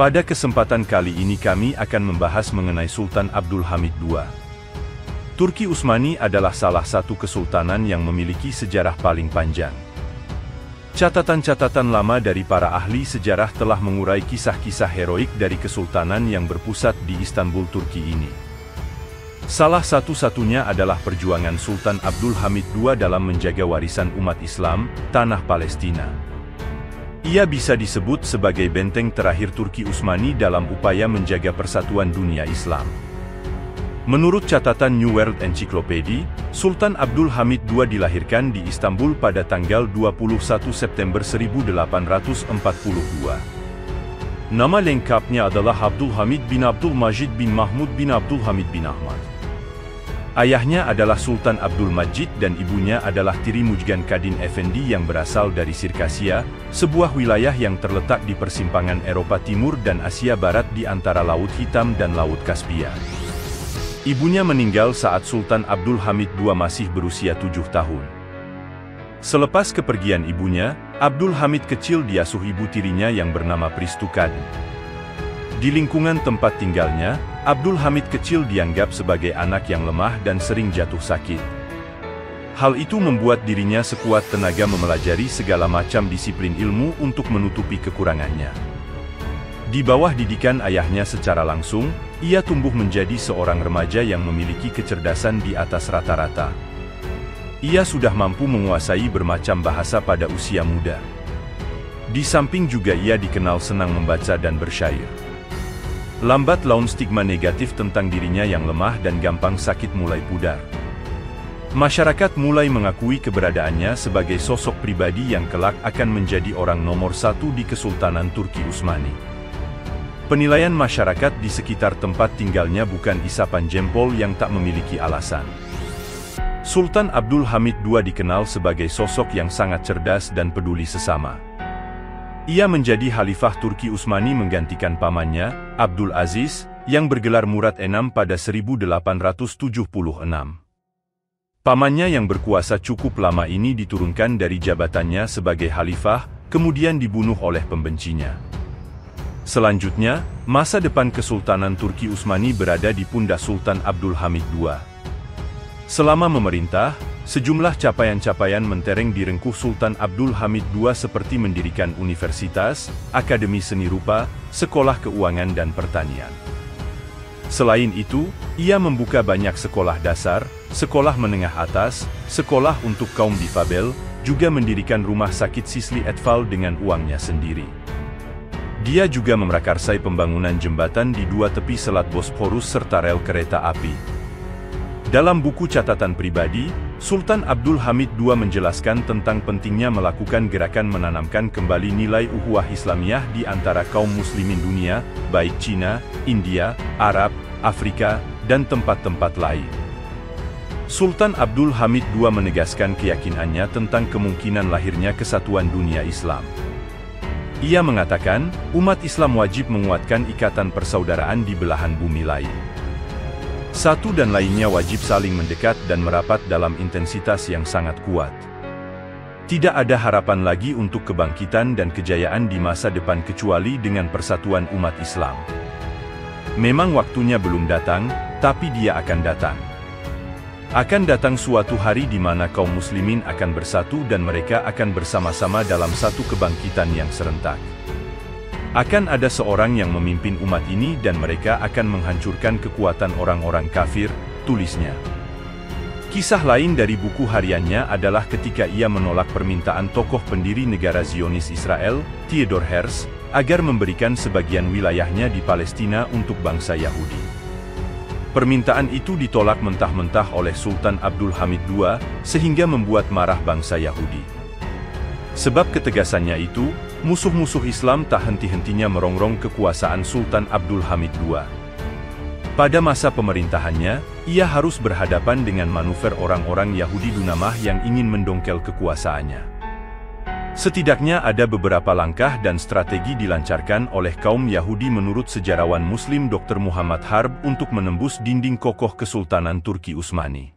Pada kesempatan kali ini kami akan membahas mengenai Sultan Abdul Hamid II. Turki Utsmani adalah salah satu kesultanan yang memiliki sejarah paling panjang. Catatan-catatan lama dari para ahli sejarah telah mengurai kisah-kisah heroik dari kesultanan yang berpusat di Istanbul, Turki ini. Salah satu-satunya adalah perjuangan Sultan Abdul Hamid II dalam menjaga warisan umat Islam, tanah Palestina. Ia bisa disebut sebagai benteng terakhir Turki Utsmani dalam upaya menjaga persatuan dunia Islam. Menurut catatan New World Encyclopedia, Sultan Abdul Hamid II dilahirkan di Istanbul pada tanggal 21 September 1842. Nama lengkapnya adalah Abdul Hamid bin Abdul Majid bin Mahmud bin Abdul Hamid bin Ahmad. Ayahnya adalah Sultan Abdul Majid dan ibunya adalah Tiri Mujgan Kadin Efendi yang berasal dari Sirkasia, sebuah wilayah yang terletak di persimpangan Eropa Timur dan Asia Barat di antara Laut Hitam dan Laut Kaspia. Ibunya meninggal saat Sultan Abdul Hamid II masih berusia 7 tahun. Selepas kepergian ibunya, Abdul Hamid kecil diasuh ibu tirinya yang bernama Pristu Kadin. Di lingkungan tempat tinggalnya, Abdul Hamid kecil dianggap sebagai anak yang lemah dan sering jatuh sakit. Hal itu membuat dirinya sekuat tenaga mempelajari segala macam disiplin ilmu untuk menutupi kekurangannya. Di bawah didikan ayahnya secara langsung, ia tumbuh menjadi seorang remaja yang memiliki kecerdasan di atas rata-rata. Ia sudah mampu menguasai bermacam bahasa pada usia muda. Di samping juga ia dikenal senang membaca dan bersyair. Lambat laun stigma negatif tentang dirinya yang lemah dan gampang sakit mulai pudar. Masyarakat mulai mengakui keberadaannya sebagai sosok pribadi yang kelak akan menjadi orang nomor satu di Kesultanan Turki Utsmani. Penilaian masyarakat di sekitar tempat tinggalnya bukan isapan jempol yang tak memiliki alasan. Sultan Abdul Hamid II dikenal sebagai sosok yang sangat cerdas dan peduli sesama. Ia menjadi Khalifah Turki Utsmani menggantikan pamannya, Abdul Aziz, yang bergelar Murad VI pada 1876. Pamannya yang berkuasa cukup lama ini diturunkan dari jabatannya sebagai Khalifah, kemudian dibunuh oleh pembencinya. Selanjutnya, masa depan Kesultanan Turki Utsmani berada di pundak Sultan Abdul Hamid II. Selama memerintah, sejumlah capaian-capaian mentereng direngkuh Sultan Abdul Hamid II seperti mendirikan universitas, akademi seni rupa, sekolah keuangan dan pertanian. Selain itu, ia membuka banyak sekolah dasar, sekolah menengah atas, sekolah untuk kaum difabel, juga mendirikan rumah sakit Sisli Etfal dengan uangnya sendiri. Dia juga memrakarsai pembangunan jembatan di dua tepi Selat Bosporus serta rel kereta api. Dalam buku catatan pribadi, Sultan Abdul Hamid II menjelaskan tentang pentingnya melakukan gerakan menanamkan kembali nilai ukhuwah Islamiyah di antara kaum muslimin dunia, baik Cina, India, Arab, Afrika, dan tempat-tempat lain. Sultan Abdul Hamid II menegaskan keyakinannya tentang kemungkinan lahirnya kesatuan dunia Islam. Ia mengatakan, umat Islam wajib menguatkan ikatan persaudaraan di belahan bumi lain. Satu dan lainnya wajib saling mendekat dan merapat dalam intensitas yang sangat kuat. Tidak ada harapan lagi untuk kebangkitan dan kejayaan di masa depan kecuali dengan persatuan umat Islam. Memang waktunya belum datang, tapi dia akan datang. Akan datang suatu hari di mana kaum muslimin akan bersatu dan mereka akan bersama-sama dalam satu kebangkitan yang serentak. Akan ada seorang yang memimpin umat ini dan mereka akan menghancurkan kekuatan orang-orang kafir, tulisnya. Kisah lain dari buku hariannya adalah ketika ia menolak permintaan tokoh pendiri negara Zionis Israel, Theodor Herzl, agar memberikan sebagian wilayahnya di Palestina untuk bangsa Yahudi. Permintaan itu ditolak mentah-mentah oleh Sultan Abdul Hamid II, sehingga membuat marah bangsa Yahudi. Sebab ketegasannya itu, musuh-musuh Islam tak henti-hentinya merongrong kekuasaan Sultan Abdul Hamid II. Pada masa pemerintahannya, ia harus berhadapan dengan manuver orang-orang Yahudi Dunamah yang ingin mendongkel kekuasaannya. Setidaknya ada beberapa langkah dan strategi dilancarkan oleh kaum Yahudi menurut sejarawan Muslim Dr. Muhammad Harb untuk menembus dinding kokoh Kesultanan Turki Utsmani.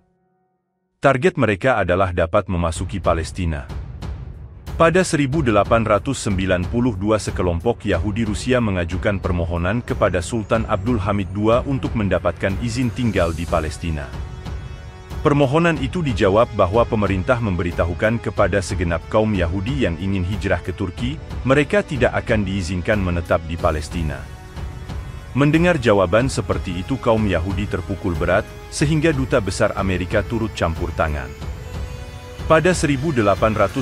Target mereka adalah dapat memasuki Palestina. Pada 1892 sekelompok Yahudi Rusia mengajukan permohonan kepada Sultan Abdul Hamid II untuk mendapatkan izin tinggal di Palestina. Permohonan itu dijawab bahwa pemerintah memberitahukan kepada segenap kaum Yahudi yang ingin hijrah ke Turki, mereka tidak akan diizinkan menetap di Palestina. Mendengar jawaban seperti itu kaum Yahudi terpukul berat, sehingga Duta Besar Amerika turut campur tangan. Pada 1896,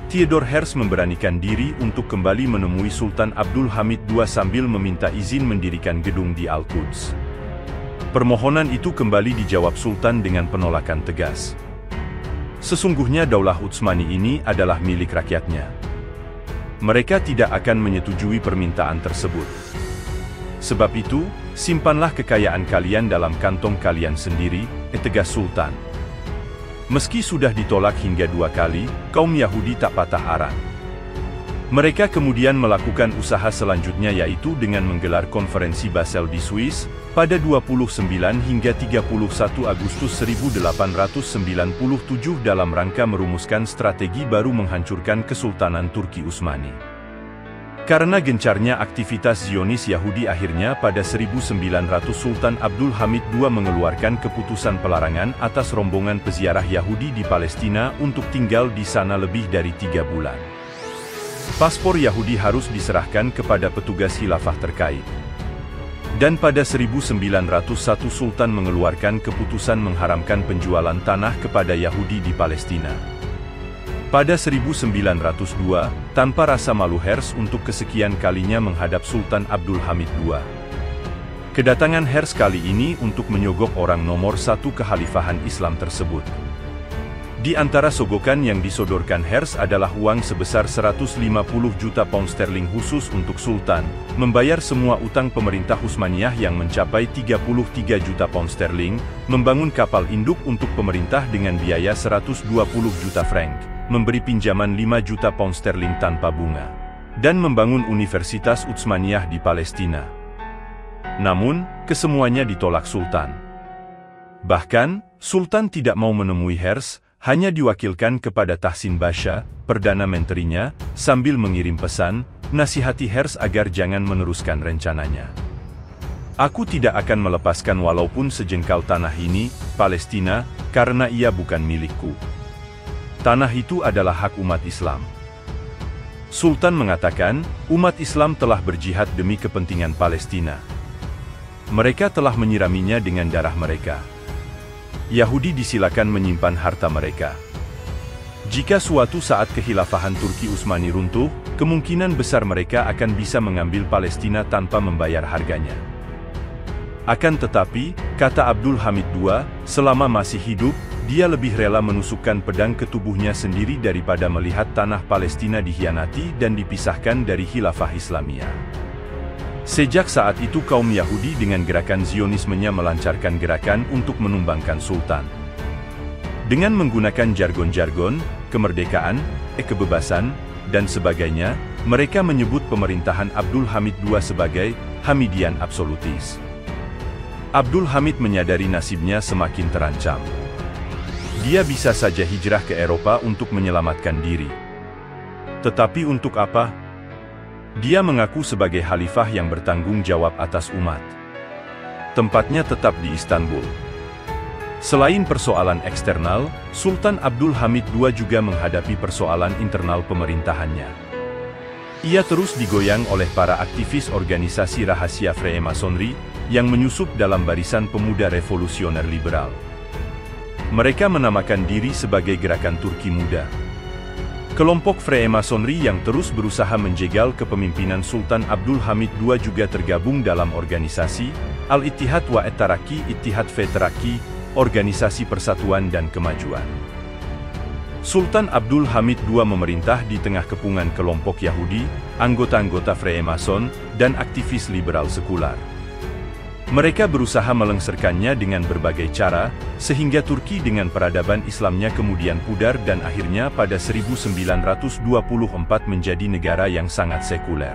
Theodor Herzl memberanikan diri untuk kembali menemui Sultan Abdul Hamid II sambil meminta izin mendirikan gedung di Al-Quds. Permohonan itu kembali dijawab Sultan dengan penolakan tegas. Sesungguhnya Daulah Utsmani ini adalah milik rakyatnya. Mereka tidak akan menyetujui permintaan tersebut. Sebab itu, simpanlah kekayaan kalian dalam kantong kalian sendiri, tegas Sultan. Meski sudah ditolak hingga 2 kali, kaum Yahudi tak patah arang. Mereka kemudian melakukan usaha selanjutnya yaitu dengan menggelar konferensi Basel di Swiss, pada 29 hingga 31 Agustus 1897 dalam rangka merumuskan strategi baru menghancurkan Kesultanan Turki Utsmani. Karena gencarnya aktivitas Zionis Yahudi akhirnya pada 1900 Sultan Abdul Hamid II mengeluarkan keputusan pelarangan atas rombongan peziarah Yahudi di Palestina untuk tinggal di sana lebih dari 3 bulan. Paspor Yahudi harus diserahkan kepada petugas khilafah terkait. Dan pada 1901 Sultan mengeluarkan keputusan mengharamkan penjualan tanah kepada Yahudi di Palestina. Pada 1902, tanpa rasa malu Herzl untuk kesekian kalinya menghadap Sultan Abdul Hamid II. Kedatangan Herzl kali ini untuk menyogok orang nomor 1 kekhalifahan Islam tersebut. Di antara sogokan yang disodorkan Herzl adalah uang sebesar 150 juta pound sterling khusus untuk Sultan, membayar semua utang pemerintah Utsmaniyah yang mencapai 33 juta pound sterling, membangun kapal induk untuk pemerintah dengan biaya 120 juta frank, memberi pinjaman 5 juta pound sterling tanpa bunga, dan membangun Universitas Utsmaniyah di Palestina. Namun, kesemuanya ditolak Sultan. Bahkan, Sultan tidak mau menemui Herzl, hanya diwakilkan kepada Tahsin Basha, Perdana Menterinya, sambil mengirim pesan, nasihati Herzl agar jangan meneruskan rencananya. Aku tidak akan melepaskan walaupun sejengkal tanah ini, Palestina, karena ia bukan milikku. Tanah itu adalah hak umat Islam. Sultan mengatakan, umat Islam telah berjihad demi kepentingan Palestina. Mereka telah menyiraminya dengan darah mereka. Yahudi disilakan menyimpan harta mereka. Jika suatu saat kekhilafahan Turki Utsmani runtuh, kemungkinan besar mereka akan bisa mengambil Palestina tanpa membayar harganya. Akan tetapi, kata Abdul Hamid II, selama masih hidup, dia lebih rela menusukkan pedang ke tubuhnya sendiri daripada melihat tanah Palestina dikhianati dan dipisahkan dari khilafah Islamiyah. Sejak saat itu kaum Yahudi dengan gerakan Zionismenya melancarkan gerakan untuk menumbangkan Sultan. Dengan menggunakan jargon-jargon, kemerdekaan, kebebasan, dan sebagainya, mereka menyebut pemerintahan Abdul Hamid II sebagai Hamidian absolutis. Abdul Hamid menyadari nasibnya semakin terancam. Dia bisa saja hijrah ke Eropa untuk menyelamatkan diri. Tetapi untuk apa? Dia mengaku sebagai khalifah yang bertanggung jawab atas umat. Tempatnya tetap di Istanbul. Selain persoalan eksternal, Sultan Abdul Hamid II juga menghadapi persoalan internal pemerintahannya. Ia terus digoyang oleh para aktivis organisasi rahasia Freemasonry yang menyusup dalam barisan pemuda revolusioner liberal. Mereka menamakan diri sebagai Gerakan Turki Muda. Kelompok Freemasonry yang terus berusaha menjegal kepemimpinan Sultan Abdul Hamid II juga tergabung dalam organisasi Al-Ittihad wa At-Taraqi Ittihad fi Taraqi, Organisasi Persatuan dan Kemajuan. Sultan Abdul Hamid II memerintah di tengah kepungan kelompok Yahudi, anggota-anggota Freemason, dan aktivis liberal sekular. Mereka berusaha melengsarkannya dengan berbagai cara, sehingga Turki dengan peradaban Islamnya kemudian pudar dan akhirnya pada 1924 menjadi negara yang sangat sekuler.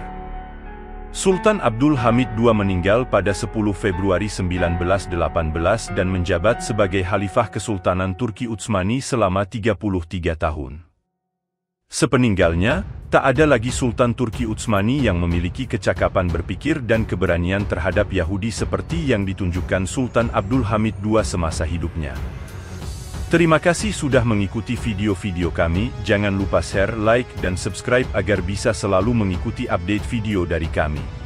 Sultan Abdul Hamid II meninggal pada 10 Februari 1918 dan menjabat sebagai Khalifah Kesultanan Turki Utsmani selama 33 tahun. Sepeninggalnya, tak ada lagi Sultan Turki Utsmani yang memiliki kecakapan berpikir dan keberanian terhadap Yahudi seperti yang ditunjukkan Sultan Abdul Hamid II semasa hidupnya. Terima kasih sudah mengikuti video-video kami. Jangan lupa share, like, dan subscribe agar bisa selalu mengikuti update video dari kami.